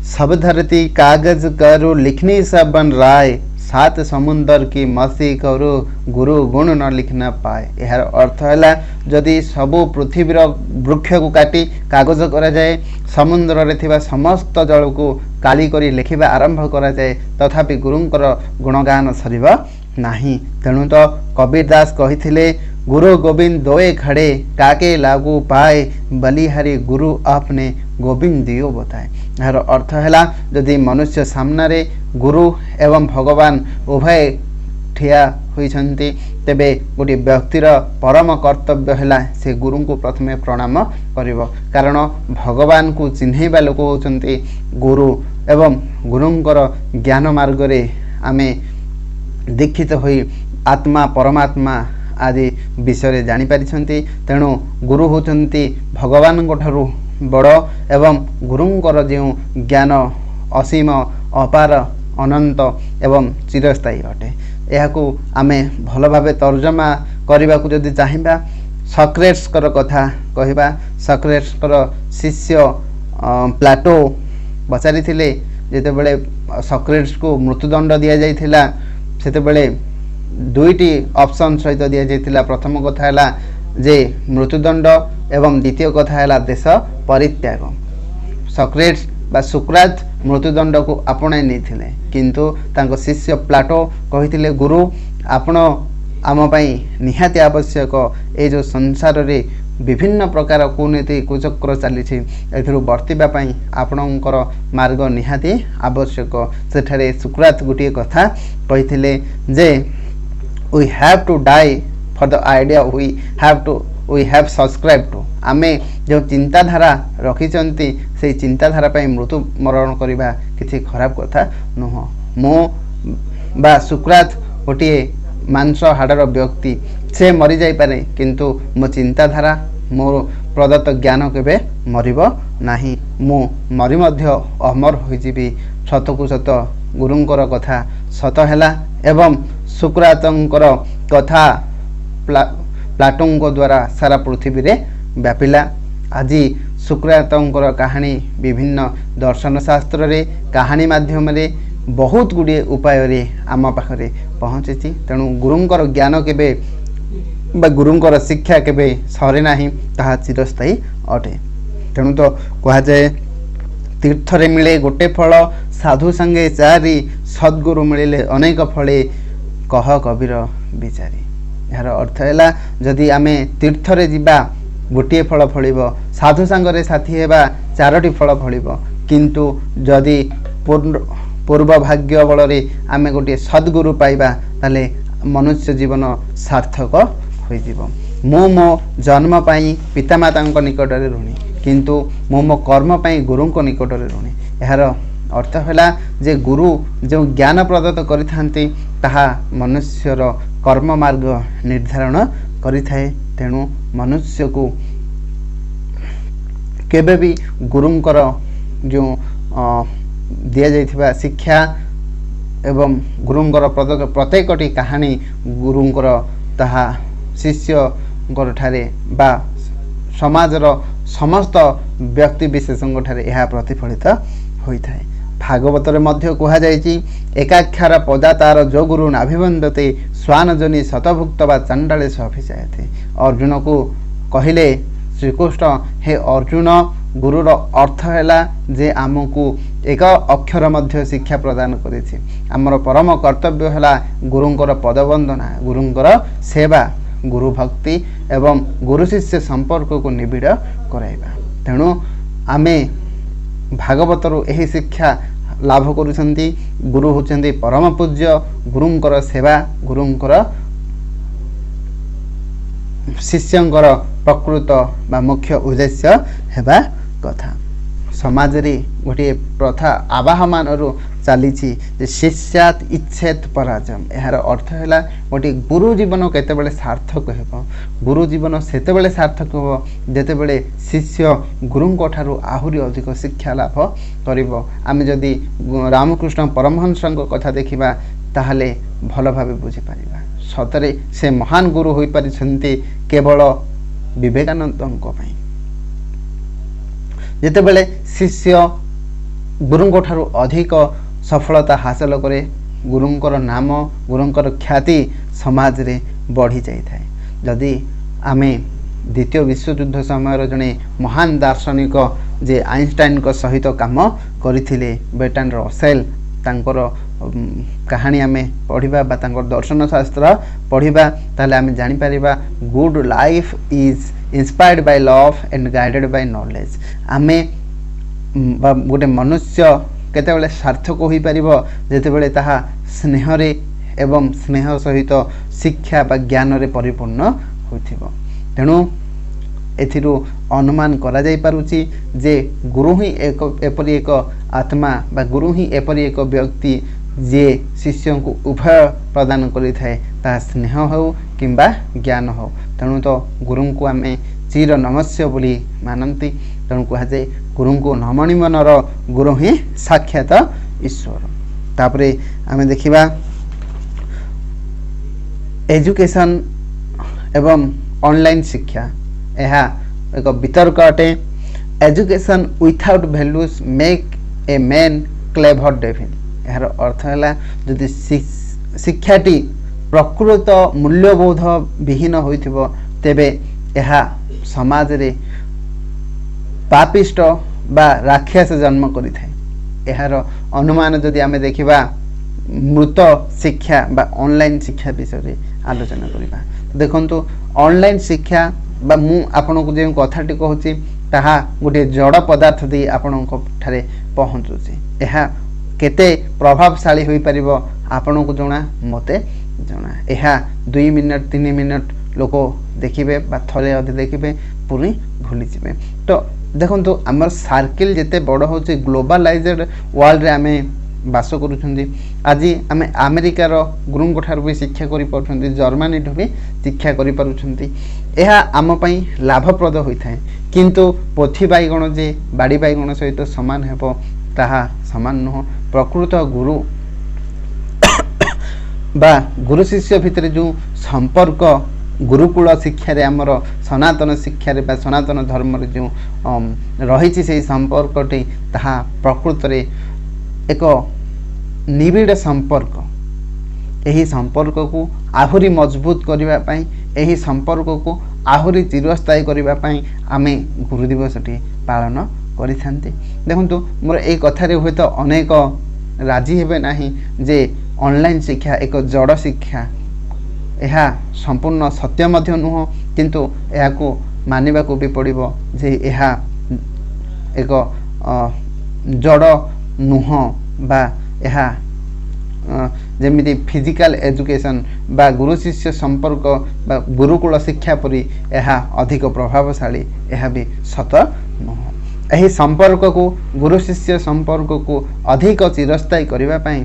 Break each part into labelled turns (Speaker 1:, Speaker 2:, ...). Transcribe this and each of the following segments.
Speaker 1: सब धरती कागज करू लिखनी सब बन राय, सात समुंदर की मसी करू गुरु गुण न लिखना पाए। यार अर्थ है जदि सबू पृथ्वीर वृक्ष को काटी कागज करा जाए, समुद्र रे थिबा समस्त जल को काली करी लिखिबा आरंभ करा जाए, तथापि गुरुंकर गुणगान सरिबा नाही। तेणु तो कबीर दास कहिथिले, गुरु गोविंद दोए खड़े काके लागू पाए, बलिहारी गुरु आपने गोविंद दियो बताए। यार अर्थ है जदि मनुष्य सामने गुरु एवं भगवान उभय ठिया होइछन्ति, तेबे गोटे व्यक्तिर परम कर्तव्य है से गुरु को प्रथमे प्रणाम करिवो। कारण भगवान को चिन्हैबा लोक होउछन्ति गुरु, एवं गुरुंकर ज्ञान मार्ग रे आमे दीक्षित होई आत्मा परमात्मा आदि विषय जानी पारिछन्ति। तेणु गुरु होउछन्ति भगवान ठारू बड़, एवं गुरुंकर जो ज्ञान असीम अपार अनंत एवं चिरस्थायी अटे। यहाकू आमे भल भावे तर्जमा करने को जदि चाहिबा, सक्रेट्सकर कथा कहवा। सक्रेट्सकर शिष्य प्लाटो पचारि थिले, जेतेबेले सक्रेट्स को मृत्युदंड दि जाइथिला, सेतेबेले दुईटी ऑप्शन सहित दि जाइथिला। प्रथम कथा है जे मृत्युदंड, एवं द्वितीय कथा है देश परित्याग। सक्रेट्स बा सुक्रात मृत्युदंड को आपणाई नहीं, किंतु तांको शिष्य प्लाटो कहिथिले, गुरु आपण आम पई निहाती आवश्यक। ए जो संसार रे विभिन्न प्रकार कुनीति कुचक्र चली एथिरु बर्तिबा पई आपणकर मार्ग निहाती आवश्यक। सेठारे सुक्रात गोटे कथा कहिथिले जे we have to die for the idea we have subscribed to. आमे जो चिंताधारा रखिचंती से चिंताधारा पई मृत्यु मरण करबा किछि खराब कथा नुह। मो बा सुक्रात गोटे मांस हाड़र व्यक्ति, से मरी जाई पारे, किंतु मो चिंताधारा मो प्रदत्त ज्ञान केबे मरिबो नाही। मो मरी मध्य अमर होइजिबी। सतकु सत गुरुंकर कथा सत हैला, एवं सुक्रातंकर कथा प्लाटों द्वारा सारा पृथ्वी रे व्यापिला। आज सुक्रातंकर कहानी विभिन्न दर्शन शास्त्र रे कहानी माध्यम रे बहुत गुड़िए उपाय रे आम पाखरे पहुँची। तेणु गुरुंकर ज्ञान केबे बा गुरुंकर शिक्षा केबे सरे नाही, ताहा चिरस्थायी अटे। तेणु तो कहा जाए, तीर्थरे मिले गोटे फल, साधु संगे चारि, सद्गुरु मिले अनेक फले, कह कबीर विचारी। यार अर्थ है जदि आमे तीर्थरे जिबा गोटे फल फलिबो, साधु संगरे साथी हेबा चारोटी फल फलिबो, किंतु जदि पूर्व भाग्य बल रे आमे गोटे सद्गुरु पाइबा, ताले मनुष्य जीवन सार्थक होइजिबो। मो जन्म पाई पितामाता निकट रे ऋणी, किंतु मो कर्म पाई गुरु निकट रे ऋणी। यार अर्थ है जे गुरु जो ज्ञान प्रदत्त करिथांती ताहा मनुष्यर कर्म मार्ग निर्धारण करिथाए। तेणु मनुष्य को केबे भी गुरुंकर जो दिया जाइथिबा शिक्षा एवं गुरुंकर प्रदत्त प्रत्येकटी कहानी गुरुंकर ताहा शिष्य ठारे बा समाजर समस्त व्यक्ति विशेषों ठारे यह प्रतिफलित होता है। भागवत मध्य कहुई, एकाक्षर पदा तार जो गुरु नाभिवंदते, स्वान जनी शतभुक्त बा चंडाले अभिजाते। अर्जुन को कहले श्रीकृष्ण, हे अर्जुन, गुरुर अर्थ है जे आमको एक अक्षर मध्य शिक्षा प्रदान करिछि। आमर परम कर्तव्य है गुरुंकर पदवंदना, गुरुंकर सेवा, गुरु भक्ति एवं गुरु शिष्य संपर्क को निबिड़ कराइबा। तेणु आमे भागवतरु एही शिक्षा लाभ करुछन्ति। गुरु होचन्ति परम पूज्य, गुरुंकर सेवा, गुरुंकर शिष्यंकर प्रकृत बा मुख्य उद्देश्य हेबा कथा। समाज रे गोटे प्रथा आवाहमान चली शिष्यात इच्छेत पराजम। यार अर्थ है गोटे गुरु जीवन केतेबेले सार्थक हेब। गुरु जीवन सेतेबेले सार्थक हो जेतेबेले शिष्य गुरुंक ठारू आहुरी अधिक शिक्षा लाभ करिवो। आमे जदि रामकृष्ण परमहंस कथा देखिबा ताहले भल भावे बुझी पारिबा सतरे से महान गुरु होई पारिछन्ति केवल विवेकानंदଙ୍କ ପାଇଁ। जेतेबेले शिष्य गुरुंको ठारू अधिक सफलता हासिल करे गुरुंकर नाम गुरुंकर ख्याति समाज रे बढ़ी जाई थाए। जदि आमे द्वितीय विश्वयुद्ध समय जड़े महान दार्शनिक जे आइंस्टाइन को सहित काम करथिले बेर्ट्रांड रसेल तांकर कहानी आमे पढ़िबा बा तांकर दर्शन शास्त्र पढ़िबा ताले आमे जानि परिबा good life is inspired by love and guided by knowledge. आमे गोटे मनुष्य केतेबेले सार्थक होई परिबो जेतेबेले ताहा स्नेह रे एवं स्नेह सहित शिक्षा बा ज्ञान रे परिपूर्ण होथिबो। तेणु एथिरु अनुमान करा जाई पारुची जे गुरु ही एक एपरि एक आत्मा बा गुरु ही एपरि एक व्यक्ति जे शिष्य को उभय प्रदान करि थाए ता स्नेह हो किंबा ज्ञान हो। तेणु तो गुरु को आमे चिर नमस्य बोली मानती। तेणु कहा जाए गुरु को नमणि मनर गुरु ही साक्षात ईश्वर। तापरे आमे देखिबा एजुकेशन एवं ऑनलाइन शिक्षा यह एक वितर्क अटे। Education without values make a man clever devil. यार अर्थ है जदि शिक्षाटी प्रकृत मूल्यबोध विहीन होइथिबो तेबे यह समाज रे पापिष्ट बा राक्षस जन्म करि थाए। यार अनुमान जदि आमे देखिबा मृत शिक्षा बा ऑनलाइन शिक्षा विषय रे आलोचना करिबा। देखंतु ऑनलाइन शिक्षा बा मु आपन को जे कथाटी कहूची ताहा गोटे जड़ पदार्थ दे आपन को ठारे पहुंचुची। एहा केते प्रभावशाली होई परिबो आपन को जणा मते जणा। एहा 2 मिनिट 3 मिनिट लोक देखिबे बा थले अधि देखिबे पूरी भूली जिबे। तो देखंतु हमर सर्किल जेते बड़ होची ग्लोबलाइज्ड वर्ल्ड रे आमे बास करूछंदी। आज आमे अमेरिकार गुरुंको ठार भी शिक्षा करि पारुछंदी जर्मनी ठो भी शिक्षा करि पारुछंदी। एहा आम पई लाभप्रद होई थाए किंतु पोथी बाईगण जे बाड़ी बाईगण सहित समान हेबो ताहा समान नहो। प्रकृत गुरु बा गुरु शिष्य भितर जो संपर्क गुरुकुल शिक्षा रे आमर सनातन शिक्षा रे बा सनातन धर्म रे जो रहिछि सेही संपर्कटी ताहा प्रकृत रे एक निबिड़ संपर्क। यही संपर्क को आहुरी मजबूत करबा पई यही संपर्क को आहुरी चिरस्थायी करबा पई आमे गुरु दिवस पालन करिथांती। देखंतु मोर ए कथारे होय तो अनेक राजी हेबे नाही जे ऑनलाइन शिक्षा एक जड़ शिक्षा यह संपूर्ण सत्य मध्य नुह किंतु यह को मानिबा को भी पड़िबो जे यह एक जड़ नुह बा यह जेमिति फिजिकल एजुकेशन बा गुरु शिष्य संपर्क बा गुरुकुल शिक्षा परी यह अधिक प्रभावशाली यह भी सत नुह। यही संपर्क को गुरु शिष्य संपर्क को अधिक चिरस्थायी करबा पई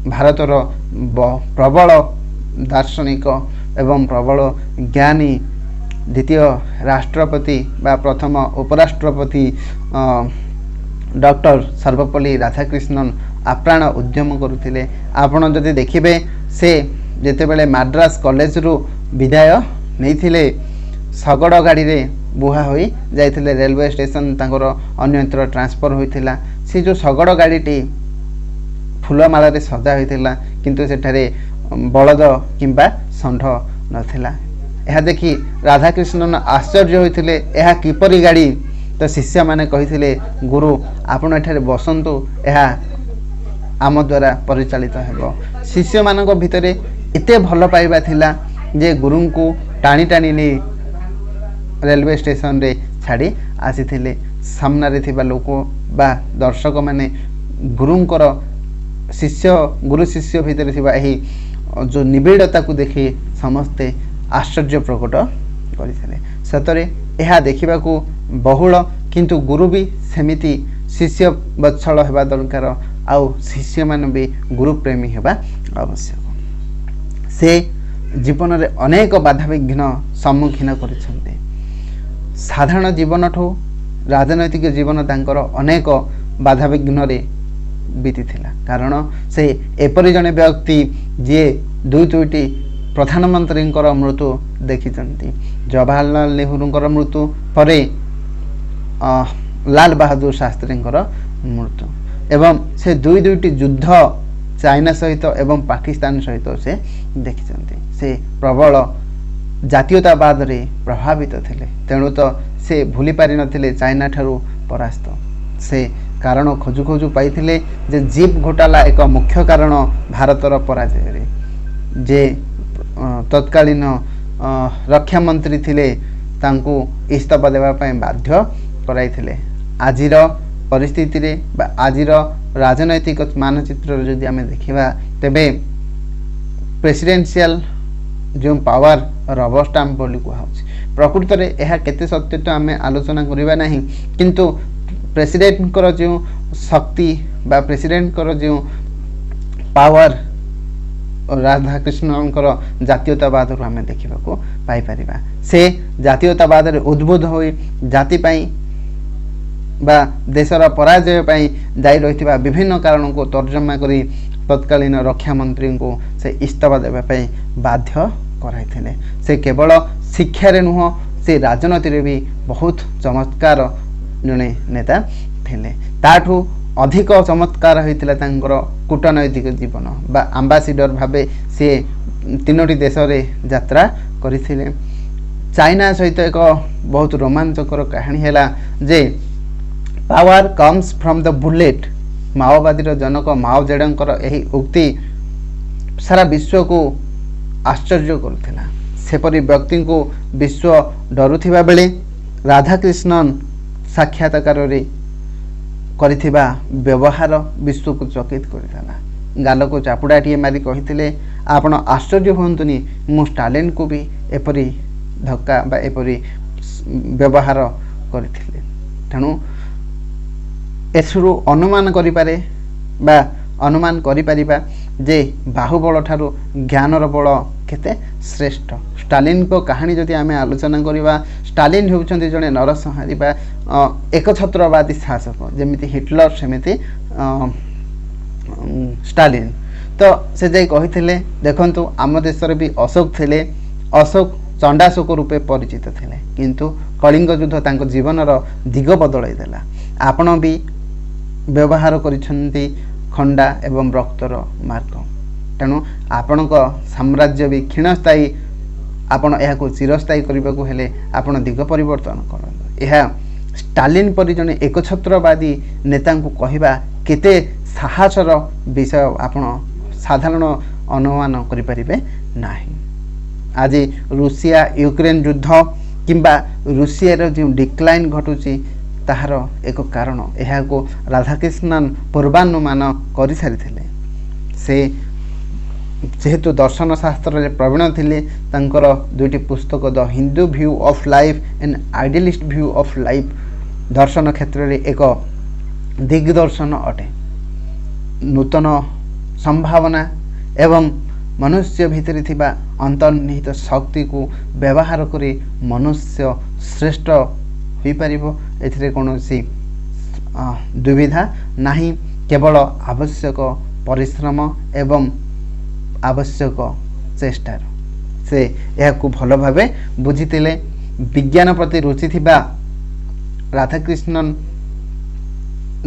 Speaker 1: भारतर प्रबल दार्शनिक एवं प्रबल ज्ञानी द्वितीय राष्ट्रपति बा प्रथम उपराष्ट्रपति डॉक्टर सर्वपल्ली राधाकृष्णन आप्राण उद्यम करुथिले। आपण जदि देखिबे से जेतेबेले मद्रास कॉलेज रु विदाय नैथिले शगड़ गाड़ी रे बुहा होई जाइथिले रेलवे स्टेशन तांकर अन्यत्र ट्रांसफर होइथिला। से जो शगड़ गाड़ीटी फूलमाला रे सजा होइथिला किंतु सेठारे बलद किंबा षंढ नथिला। यह देखि राधाकृष्णन आश्चर्य होइथिले यह किपरि गाड़ी। तो शिष्य माने कहिथिले गुरु आपण एठारे बसंतु यह आम द्वारा परिचालित हेबो। शिष्य मानक भितरे एते भल पाइबा थिला जे गुरु को टाणी टाणी नै रेलवे स्टेशन रे छाड़ी आसीथिले। सामना रे थिबा लोक बा दर्शक माने गुरुंकर शिष्य गुरु शिष्य भितर थिबा एही जो निबिड़ता को देखि समस्ते आश्चर्य प्रकट करिथिले। सतरे यह देखा बहुल किंतु गुरु भी सेमिति शिष्य वत्सल हेबा दरकार आउ शिष्य मान भी गुरु प्रेमी हेबा आवश्यक। से जीवन रे अनेक बाधा विघ्न सम्मुखीन करिसेंते। साधारण जीवन ठो राजनैतिक जीवन तांकर अनेक बाधा विघ्न रे बीती थिला। कारण से एपरि जने व्यक्ति जे दुईटी प्रधानमंत्री मृत्यु देखिचंती। जवाहरलाल नेहरू मृत्यु परे लाल बहादुर शास्त्रीଙ୍କର मृत्यु एवं से दुईटी युद्ध चाइना सहित एवं पाकिस्तान सहित से देखिଛନ୍ତି से प्रबल जातीयतावाद रे प्रभावित थिले तेणु तो से भूली पारि नथिले चाइना ठारू परास्त से कारण खोजु खोजु पाइथिले जे जीप घोटाला एक मुख्य कारण भारतर पराजय रे जे तत्कालीन रक्षा मंत्री थिले तांकू इस्तीफा देवा पय बाध्य कराइथिले आजिर परिस्थिति रे बा आजिर राजनैतिक मानचित्र जदि आमे देखिबा तेबे प्रेसिडेंशियल जो पावर रबर स्टाम्प बोली कहुछि प्रकृत रे एहा केते सत्य तो आमे आलोचना करिबा नाही किंतु प्रेसिडेंट कर जो शक्ति बा प्रेसिडेंट कर जो पावर राधाकृष्णन जातीयतावाद रु आमे देखिबा को पाई परिबा से जातीयतावाद रे उद्बुद्ध होई जाति पई बा देशर पराजय पई जाई रहिथिबा विभिन्न कारण को तर्जमा करी तत्कालीन रक्षा मंत्री को से इस्तीफा देबा पई बाध्य कराइथिले से केवल शिक्षा रे नुह से राजनीति रे भी बहुत चमत्कार जने नेता थिले ताठू अधिक चमत्कार होइतिला तांकर कूटनैतिक जीवन बा एम्बेसडर भाबे से तीनोटी देश रे यात्रा करिथिले चाइना सहित एक बहुत रोमांचकर कहानी हैला जे power comes from the bullet माओवादी जनक माओ जेडंकर एही उक्ति सारा विश्व को आश्चर्य करुथिला सेपरि व्यक्ति को विश्व डरुथिबा बेले राधाकृष्णन साक्षात्कार रे करिथिबा व्यवहार विश्व को चकित करिथला गाल को चापुडाटिए मारी कहिथिले आपण आश्चर्य होंतुनी मु स्टालिन को भी एपरि धक्का बा एपरि व्यवहार करिथिले तेणु एथुरु अनुमान करि पारे बा अनुमान करि परिबा जे बाहुबल ठारू ज्ञानर बल केते श्रेष्ठ स्टालिन को कहानी जदि आमे आलोचना करिबा स्टालिन हेउचंती जने नरसंहारी बा एकछत्रवादी शासक जेमिति हिटलर सेमिति स्टालिन तो से जाई कहिथिले देखंतु आम देशर भी अशोक थिले अशोक चंडाशोक रूपे परिचित थिले किंतु कलिंग युद्ध तांको जीवनर दिग बदलाई देला आपण भी व्यवहार करिसंती खंडा एवं रक्तर मार्ग तेणु आपण साम्राज्य भी क्षीणस्थायी आपण यह चिरस्थायी करने को हेले आपण दिग परिवर्तन कर यह स्टालिन परि जने एकछत्रवादी नेता को कहवा केते साहसर विषय आपण साधारण अनुमान करिपारिबे नाही आज रूसिया यूक्रेन युद्ध किंबा रूसिया जो डिक्लाइन घटुची ताहार एक कारण यह को राधाकृष्णन पूर्वानुमान कर सारी से जेहेतु दर्शन शास्त्र रे प्रवीण थिले तांकर दुईटी पुस्तक the Hindu view of life and idealist view of life दर्शन क्षेत्र रे एक दिग्दर्शन अटे नूतन संभावना एवं मनुष्य भितर थिबा अंतर्निहित शक्ति को व्यवहार करी मनुष्य श्रेष्ठ होई परिबो एथिरे कोनोसी दुविधा नाही केवल आवश्यक परिश्रम एवं आवश्यक चेष्टार से यह को भल भावे बुझीतिले विज्ञान प्रति रुचि थिबा राधाकृष्णन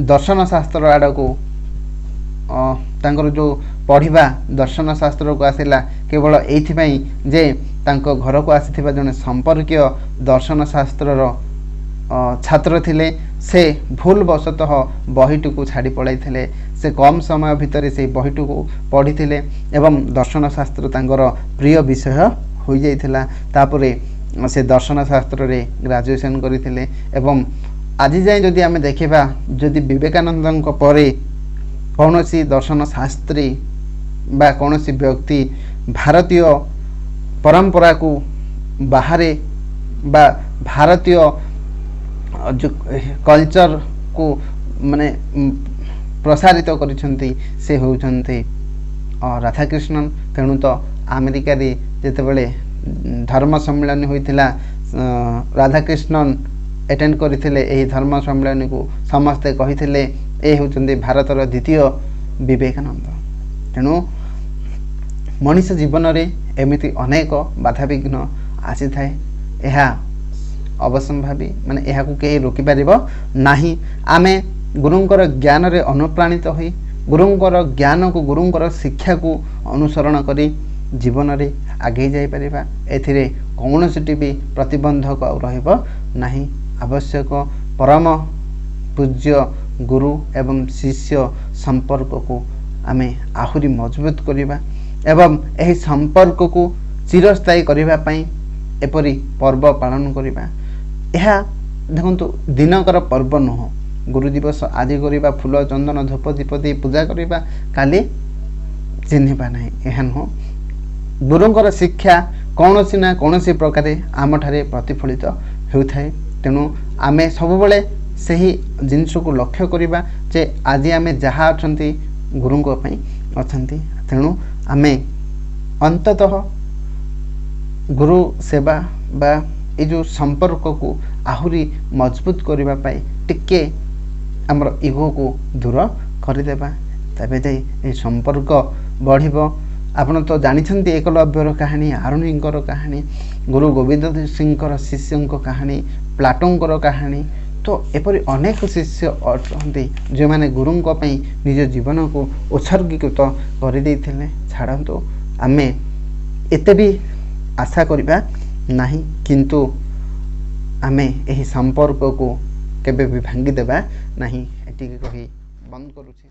Speaker 1: दर्शन शास्त्र आड़ को तांकर जो पढ़िबा दर्शन शास्त्र को आसिला केवल एइथिपाई जे तांको घर को आसीथिबा जने संपर्कीय दर्शन शास्त्र छात्र थिले से भूल वशतः बहीटी को छाड़ी पड़ाई थिले से कम समय भितर से बहीटी को पढ़ी थिले एवं दर्शन शास्त्र तांकर प्रिय विषय हो जाइथिला तापरे से दर्शन शास्त्र रे ग्रेजुएशन करथिले एवं आज जाए जदि आमे देखिबा जदि विवेकानंद परे कौनसी दर्शन शास्त्री बा कौनसी व्यक्ति भारतीय परंपरा को बाहरे बा भारतीय जो कल्चर को माने प्रसारित करिसंती से होउचंती राधाकृष्णन तेणु तो अमेरिका रे जेतेबेले धर्म सम्मेलन होइतिला राधाकृष्णन अटेंड करथिले एही धर्म सम्मेलन को समस्ते कहिथिले ए होउचंती भारतर द्वितीय विवेकानंद तेणु मनुष्य जीवन रे एमिति अनेक बाधा विघ्न आसी थाए एहा ଅବଶ୍ୟମ୍ଭାବୀ, ମାନେ ଏହାକୁ କେହି ରୋକିପାରିବ ନାହିଁ। ଆମେ ଗୁରୁଙ୍କର ଜ୍ଞାନରେ ଅନୁପ୍ରାଣିତ ହୋଇ ଗୁରୁଙ୍କର ଜ୍ଞାନକୁ ଗୁରୁଙ୍କର ଶିକ୍ଷାକୁ ଅନୁସରଣ କରି ଜୀବନରେ ଆଗେଇ ଯାଇପାରିବା। ଏଥିରେ କୌଣସିଟି ବି ପ୍ରତିବନ୍ଧକ ଆଉ ରହିବ ନାହିଁ। ଆବଶ୍ୟକ ପରମ ପୂଜ୍ୟ ଗୁରୁ ଏବଂ ଶିଷ୍ୟ ସମ୍ପର୍କକୁ ଆମେ ଆହୁରି ମଜବୁତ କରିବା ଏବଂ ଏହି ସମ୍ପର୍କକୁ ଚିରସ୍ଥାୟୀ କରିବା ପାଇଁ ଏପରି ପର୍ବ ପାଳନ କରିବା। ଏହା ଦେଖନ୍ତୁ ଦିନକର ପର୍ବ ନୁହଁ। ଗୁରୁ ଦିବସ ଆଜି କରିବା, ଫୁଲ ଚନ୍ଦନ ଧୂପ ଦୀପ ଦେଇ ପୂଜା କରିବା, କାଲି ଚିହ୍ନିବା ନାହିଁ, ଏହା ନୁହଁ। ଗୁରୁଙ୍କର ଶିକ୍ଷା କୌଣସି ନା କୌଣସି ପ୍ରକାରେ ଆମଠାରେ ପ୍ରତିଫଳିତ ହେଉଥାଏ। ତେଣୁ ଆମେ ସବୁବେଳେ ସେହି ଜିନିଷକୁ ଲକ୍ଷ୍ୟ କରିବା ଯେ ଆଜି ଆମେ ଯାହା ଅଛନ୍ତି ଗୁରୁଙ୍କ ପାଇଁ ଅଛନ୍ତି। ତେଣୁ ଆମେ ଅନ୍ତତଃ ଗୁରୁ ସେବା ବା ଏ ଯେଉଁ ସମ୍ପର୍କକୁ ଆହୁରି ମଜବୁତ କରିବା ପାଇଁ ଟିକେ ଆମର ଇଗୋକୁ ଦୂର କରିଦେବା, ତେବେ ଯାଇ ଏହି ସମ୍ପର୍କ ବଢ଼ିବ। ଆପଣ ତ ଜାଣିଛନ୍ତି ଏକଲବ୍ୟର କାହାଣୀ, ଆରୁଣିଙ୍କର କାହାଣୀ, ଗୁରୁ ଗୋବିନ୍ଦ ସିଂଙ୍କର ଶିଷ୍ୟଙ୍କ କାହାଣୀ, ପ୍ଲାଟୋଙ୍କର କାହାଣୀ। ତ ଏପରି ଅନେକ ଶିଷ୍ୟ ଅଛନ୍ତି ଯେଉଁମାନେ ଗୁରୁଙ୍କ ପାଇଁ ନିଜ ଜୀବନକୁ ଉତ୍ସର୍ଗୀକୃତ କରିଦେଇଥିଲେ। ଛାଡ଼ନ୍ତୁ, ଆମେ ଏତେ ବି ଆଶା କରିବା ନାହିଁ, କିନ୍ତୁ ଆମେ ଏହି ସମ୍ପର୍କକୁ କେବେ ବି ଭାଙ୍ଗିଦେବା ନାହିଁ। ଏତିକି କହି ବନ୍ଦ କରୁଛି।